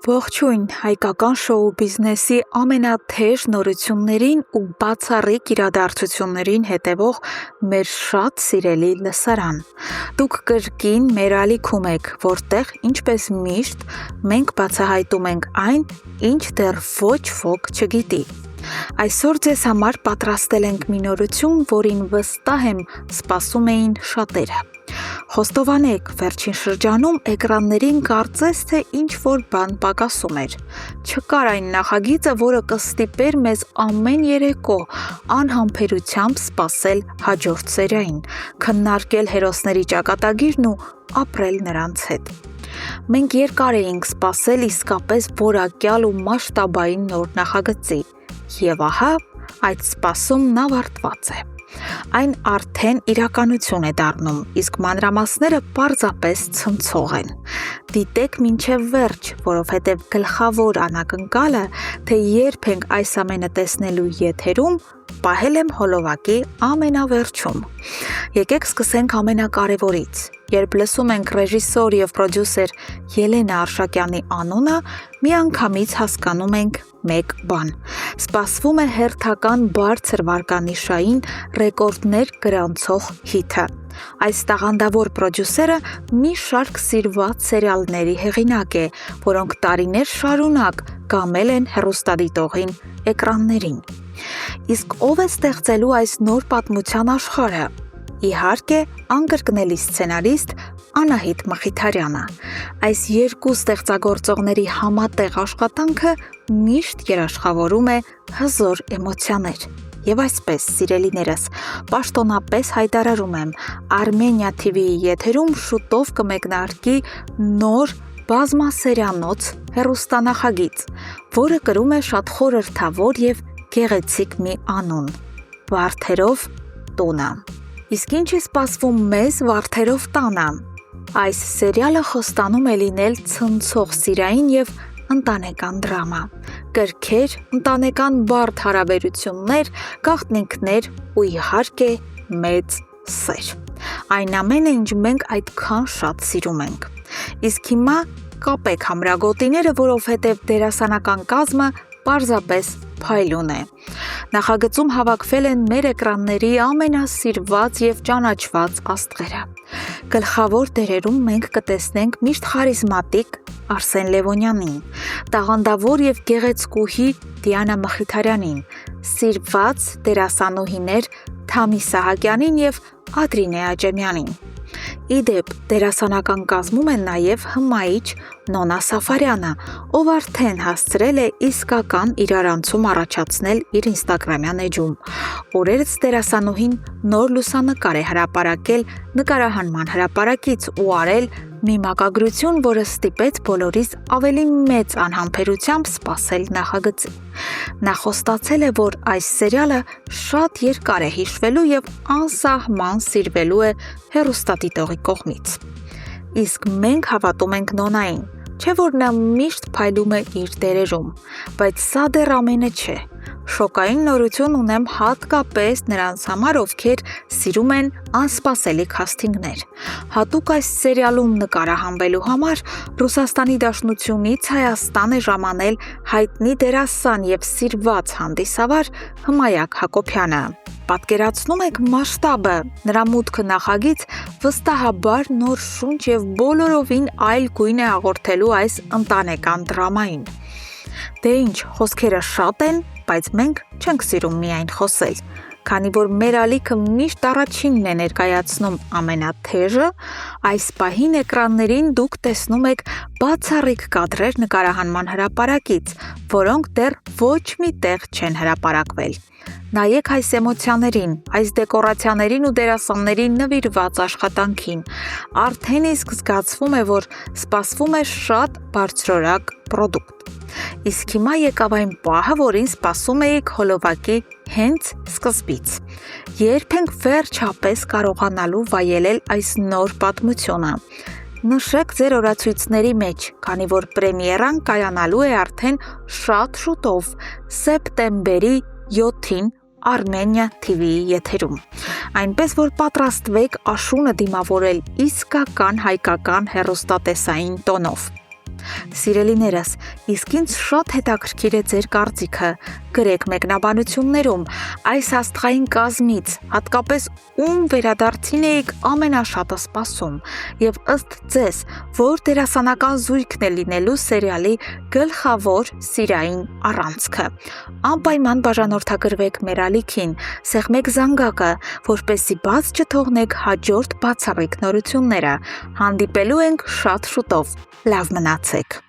Ողջույն, հայկական շոու բիզնեսի ամենաթեժ նորություններին ու բացառիկ իրադարձություններին հետևող մեր շատ սիրելի լսարան։ Դուք կրկին մեր ալիքում եք, որտեղ, ինչպես միշտ, մենք բացահայտում ենք այն, ինչ դեռ ոչ ոք չգիտի։ Այսօր ձեզ համար պատրաստել ենք մի նորություն, որին վստահ եմ սպասում էին շատերը։ Խոստովանեք, վերջին շրջանում էկրաններին կարծես թե ինչ-որ բան պակասում էր։ Չկար այն նախագիծը, որը կստիպեր մեզ ամեն երեկո անհամբերությամբ սպասել հաջորդ սերիային, քննարկել հերոսների ճակատագիրն ու ապրել նրանց հետ։ Մենք երկար էինք սպասել իսկապես որակյալ ու մասշտաբային նոր նախագծի, եւ ահա այդ սպասումն ավարտված է։ Այն արդեն իրականություն է դառնում, իսկ մանրամասները պարզապես ցնցող են։ Դիտեք մինչև վերջ, որովհետև գլխավոր անակնկալը, թե երբ ենք այս ամենը տեսնելու եթերում, պահել եմ հոլովակի ամենավերջում։ Եկեք սկսենք ամենակարևորից։ Երբ լսում ենք ռեժիսոր եւ պրոդյուսեր Ելենա Արշակյանի անունը, միանգամից հասկանում ենք մեկ բան։ Սպասվում է հերթական բարձր վարկանիշային ռեկորդներ գրանցող հիթը։ Այս տաղանդավոր պրոդյուսերը մի շարք սիրված սերիալների հեղինակ է, որոնք տարիներ շարունակ կամել են հեռուստադիտողին էկրաններին։ Իսկ ով է ստեղծելու այս նոր պատմության աշխարհը։ Իհարկե, անկրկնելի սցենարիստ Անահիտ Մխիթարյանը։ Այս երկու ստեղծագործողների համատեղ աշխատանքը միշտ երաշխավորում է հզոր էմոցիաներ։ Եվ այսպես, սիրելիներս, պաշտոնապես հայտարարում եմ, Armenia TV-ի եթերում շուտով կմեկնարկի նոր բազմասերիանոց հեռուստանախագիծ, որը կրում է շատ խորհրդավոր եւ գեղեցիկ մի անուն՝ Վարդերով տունը։ Իսկ ինչ է սպասվում մեզ Վարդերով տանը։ Այս սերիալը խոստանում է լինել ցնցող սիրային եւ ընտանեկան դրամա։ Կրքեր, ընտանեկան բարդ հարաբերություններ, գաղտնիքներ ու իհարկե մեծ սեր։ Այն ամենը, ինչ մենք այդքան շատ սիրում ենք։ Իսկ հիմա կապեք համրագոտիները, որովհետև դերասանական կազմը պարզապես փայլուն է։ Նախագծում հավաքվել են մեր էկրանների ամենասիրված եւ ճանաչված աստղերը։ Գլխավոր դերերում մենք կտեսնենք միշտ խարիզմատիկ Արսեն Լևոնյանին, տաղանդավոր եւ գեղեցկուհի Դիանա Մխիթարյանին, սիրված դերասանուհիներ Թամի Սահակյանին եւ Ադրինե Աջեմյանին։ Իդեպ, դերասանական կազմում են նաև հմայիչ Նոնա Սաֆարյանը, ով արդեն հասցրել է իսկական իրարանցում առաջացնել իր ինստագրամյան էջում։ Օրերս դերասանուհին նոր լուսանկար է հրապարակել նկարահանման հրապարակից ու արել մի մակագրություն, որը ստիպեց բոլորիս ավելի մեծ անհամբերությամբ սպասել նախագծին։ Նա խոստացել է, որ այս սերիալը շատ երկար է հիշվելու եւ անսահման սիրվելու է հեռուստադիտողի կողմից։ Իսկ մենք հավատում ենք Նոնային, չէ՞ որ նա միշտ փայլում է իր դերերում, բայց սա դեռ ամենը չէ։ Շոկային նորություն ունեմ հատկապես նրանց համար, ովքեր սիրում են անսպասելի քասթինգներ։ Հատուկ այս սերիալում նկարահանվելու համար Ռուսաստանի Դաշնությունից Հայաստան է ժամանել հայտնի դերասան եւ սիրված հանդիսավար Հմայակ Հակոբյանը։ Պատկերացնում եք մասշտաբը, նրա մուտքը նախագիծ վստահաբար նոր շունչ եւ բոլորովին այլ գույն է հաղորդելու այս ընտանեկան դրամային։ Դե ինչ, խոսքերը շատ են, բայց մենք չենք սիրում միայն խոսել։ Քանի որ մեր ալիքը միշտ առաջինն է ներկայացնում ամենաթեժը, այս պահին էկրաններին դուք տեսնում եք բացառիկ կադրեր նկարահանման հրապարակից, որոնք դեռ ոչ մի տեղ չեն հրապարակվել։ Նայեք այս էմոցիաներին, այս դեկորացիաներին ու դերասանների նվիրված աշխատանքին։ Արդեն իսկ զգացվում է, որ սպասվում է շատ բարձրորակ պրոդուկտ։ Իսկ հիմա եկավ այն պահը, որին սպասում էիք հոլովակի հենց սկզբից։ Երբ ենք վերջապես կարողանալու վայելել այս նոր պատմությունը։ Նշեք ձեր օրացույցների մեջ, քանի որ պրեմիերան կայանալու է արդեն շատ շուտով, սեպտեմբերի 7-ին Armenia TV-ի եթերում։ Այնպես որ պատրաստվեք աշունը դիմավորել իսկական հայկական հեռուստատեսային տոնով։ Սիրելիներս, իսկ ինձ շատ հետաքրքիր է ձեր կարծիքը։ Գրեք մեկնաբանություններում այս աստղային կազմից հատկապես ում վերադարձին էիք ամենաշատը սպասում եւ ըստ ձեզ որ դերասանական զույգն է լինելու սերիալի գլխավոր սիրային առանցքը։ Անպայման բաժանորդագրվեք մեր ալիքին, սեղմեք զանգակը, որպեսզի բաց չթողնեք հաջորդ բացառիկ նորությունները։ Հանդիպելու ենք շատ շուտով։ Լավ մնացեք։